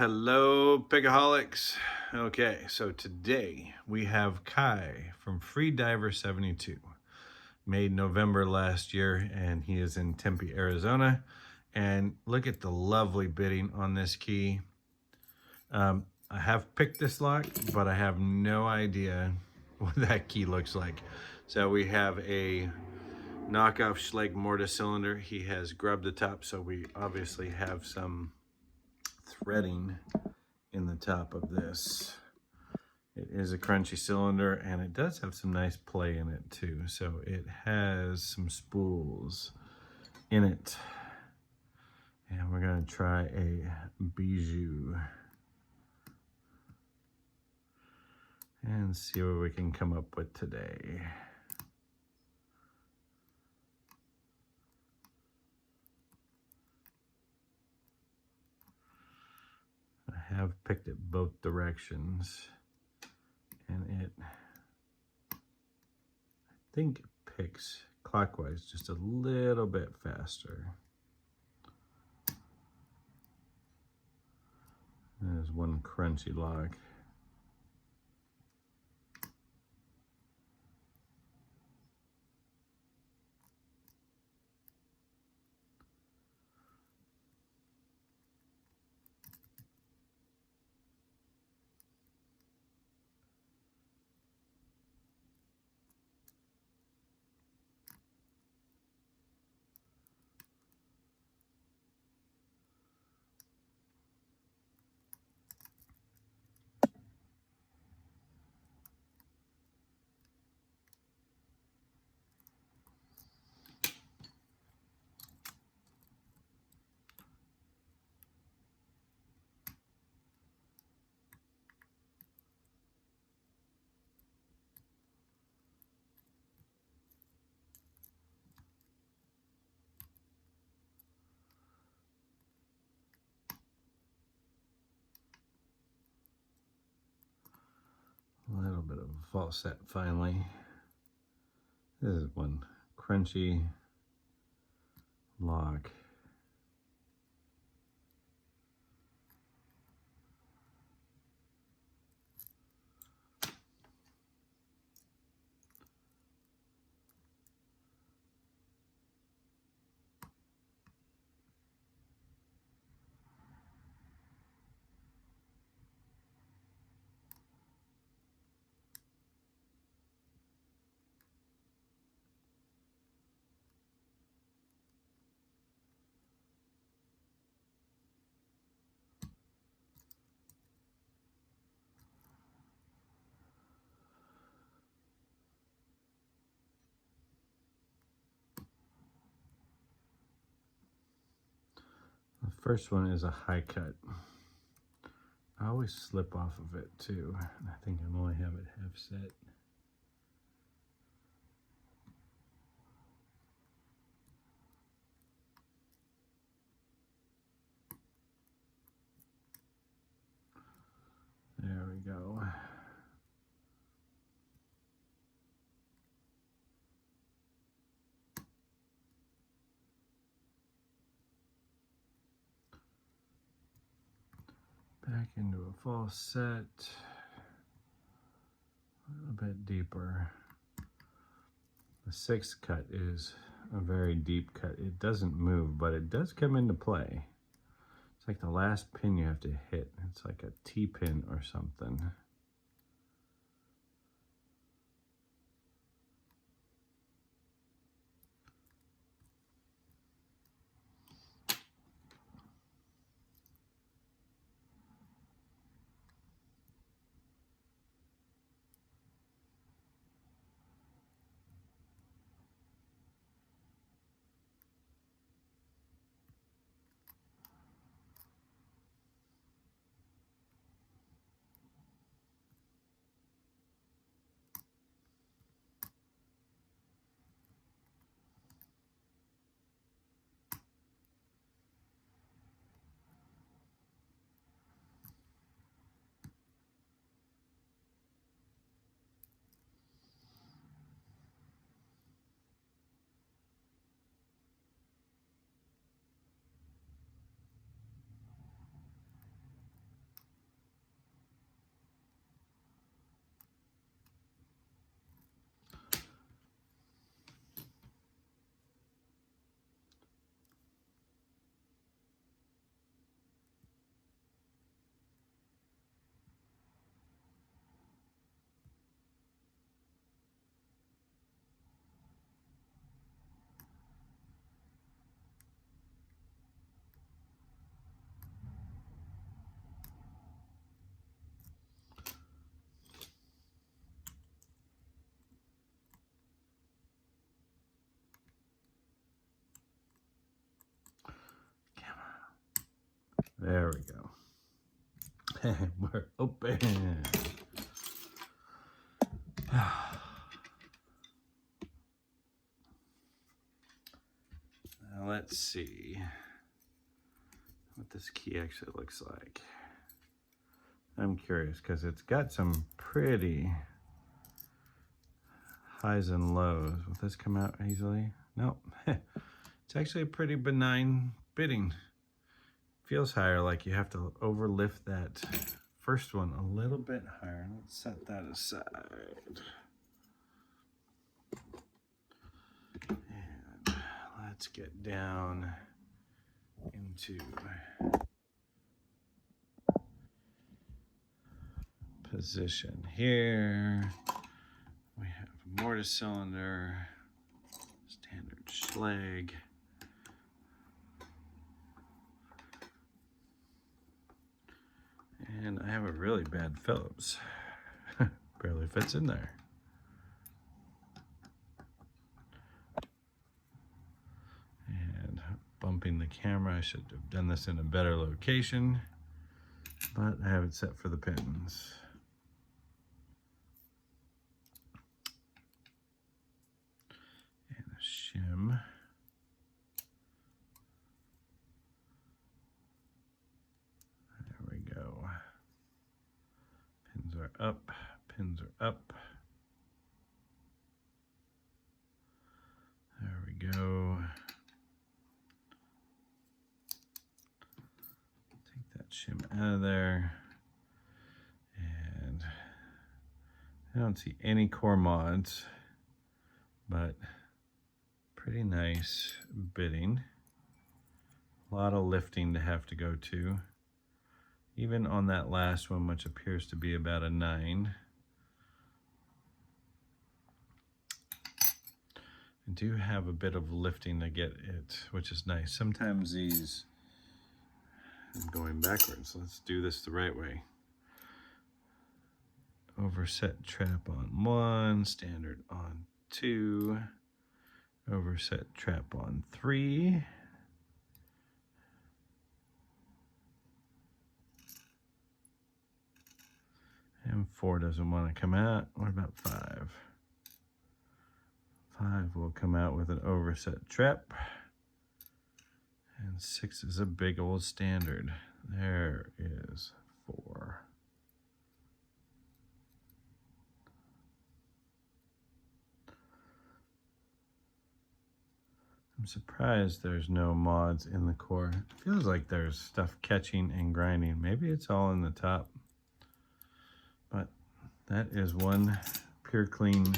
Hello, Pigaholics. Okay, so today we have Kai from Freediver72. Made November last year, and he is in Tempe, Arizona. And look at the lovely bitting on this key. I have picked this lock, but I have no idea what that key looks like. So we have a knockoff Schlage mortise cylinder. He has grubbed the top, so we obviously have some threading in the top of this. It is a crunchy cylinder, and it does have some nice play in it too. So it has some spools in it. And we're gonna try a bijou and see what we can come up with today. I have picked it both directions, and I think it picks clockwise just a little bit faster. There's one crunchy lock. A little bit of a false set finally. This is one crunchy lock. The first one is a high cut. I always slip off of it too. I think I only have it half set. There we go. Back into a false set, a little bit deeper. The sixth cut is a very deep cut. It doesn't move, but it does come into play. It's like the last pin you have to hit. It's like a T-pin or something. There we go. We're open. Now let's see what this key actually looks like. I'm curious because it's got some pretty highs and lows. Will this come out easily? Nope. It's actually a pretty benign bitting. Feels higher, like you have to overlift that first one a little bit higher. Let's set that aside. And let's get down into position here. We have a mortise cylinder, standard Schlag. And I have a really bad Phillips. Barely fits in there. And bumping the camera, I should have done this in a better location, but I have it set for the pins. And a shim. Pins are up, pins are up. There we go. Take that shim out of there. And I don't see any core mods, but pretty nice bitting. A lot of lifting to have to go to. Even on that last one, which appears to be about a 9. I do have a bit of lifting to get it, which is nice. Sometimes these, I'm going backwards. Let's do this the right way. Overset trap on 1, standard on 2, overset trap on 3. And 4 doesn't want to come out. What about 5? 5 will come out with an overset trap. And 6 is a big old standard. There is 4. I'm surprised there's no mods in the core. It feels like there's stuff catching and grinding. Maybe it's all in the top. But that is one pure clean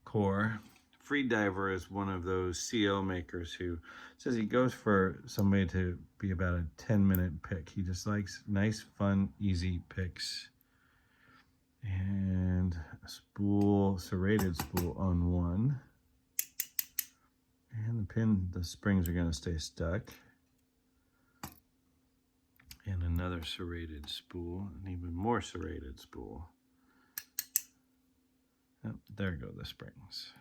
core. Freediver is one of those CL makers who says he goes for somebody to be about a 10-minute pick. He just likes nice, fun, easy picks. And a spool, serrated spool on 1. And the springs are going to stay stuck. And another serrated spool, an even more serrated spool. Oh, there go the springs.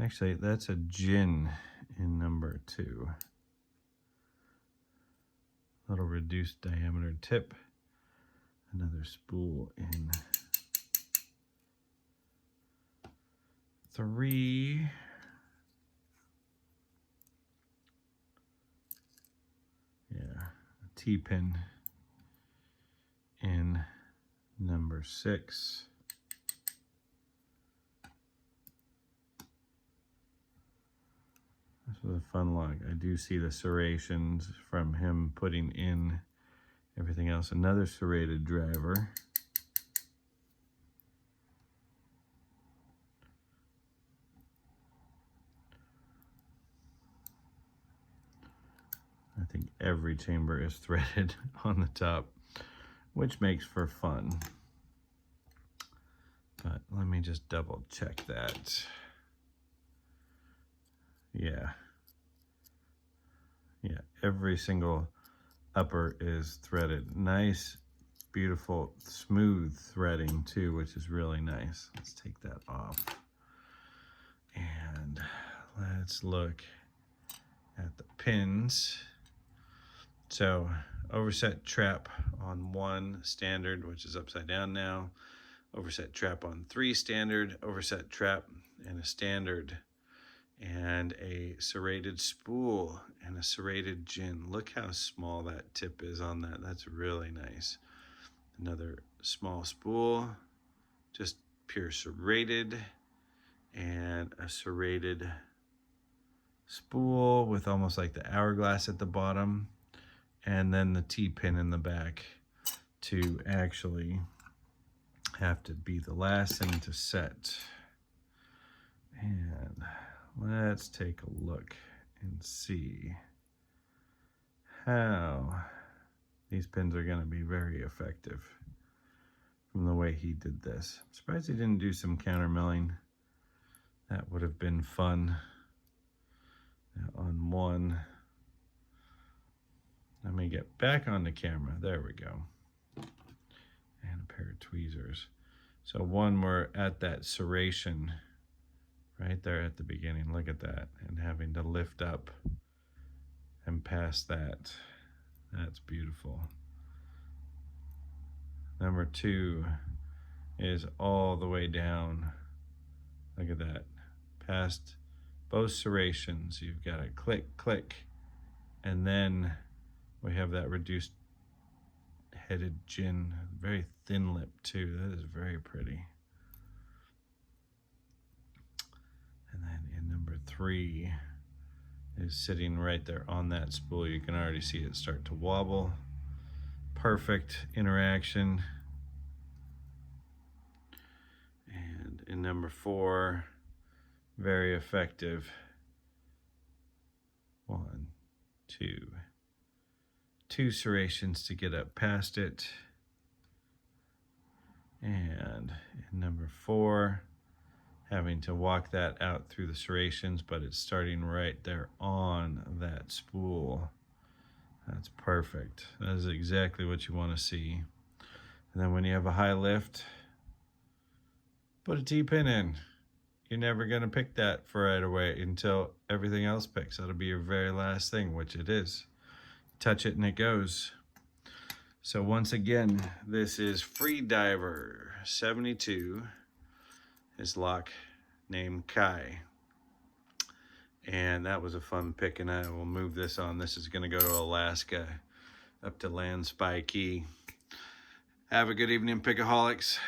Actually, that's a gin in number 2. Little reduced diameter tip. Another spool in 3. T-pin in number 6. This was a fun log. I do see the serrations from him putting in everything else. Another serrated driver. I think every chamber is threaded on the top, which makes for fun. But let me just double check that. Yeah, every single upper is threaded. Nice, beautiful, smooth threading too, which is really nice. Let's take that off. And let's look at the pins. So overset trap on 1 standard, which is upside down now. Overset trap on 3 standard, overset trap and a standard, and a serrated spool and a serrated gin. Look how small that tip is on that. That's really nice. Another small spool, just pure serrated, and a serrated spool with almost like the hourglass at the bottom, and then the T-pin in the back to actually have to be the last thing to set. And let's take a look and see how these pins are going to be very effective from the way he did this. I'm surprised he didn't do some counter milling. That would have been fun. On 1. Let me get back on the camera. There we go. And a pair of tweezers. So 1, we're at that serration right there at the beginning. Look at that. And having to lift up and past that. That's beautiful. Number 2 is all the way down. Look at that. Past both serrations. You've got to click, click, and then we have that reduced headed gin. Very thin lip too. That is very pretty. And then in number 3 is sitting right there on that spool. You can already see it start to wobble. Perfect interaction. And in number 4, very effective. 1, 2. 2 serrations to get up past it. And in number 4, having to walk that out through the serrations, but it's starting right there on that spool. That's perfect. That is exactly what you want to see. And then when you have a high lift, put a T-pin in. You're never going to pick that for right away until everything else picks. That'll be your very last thing, which it is. Touch it and it goes. So once again, this is Freediver72. His lock named Kai. And that was a fun pick, and I will move this on. This is going to go to Alaska, up to Land Spy Key. Have a good evening, Pickaholics.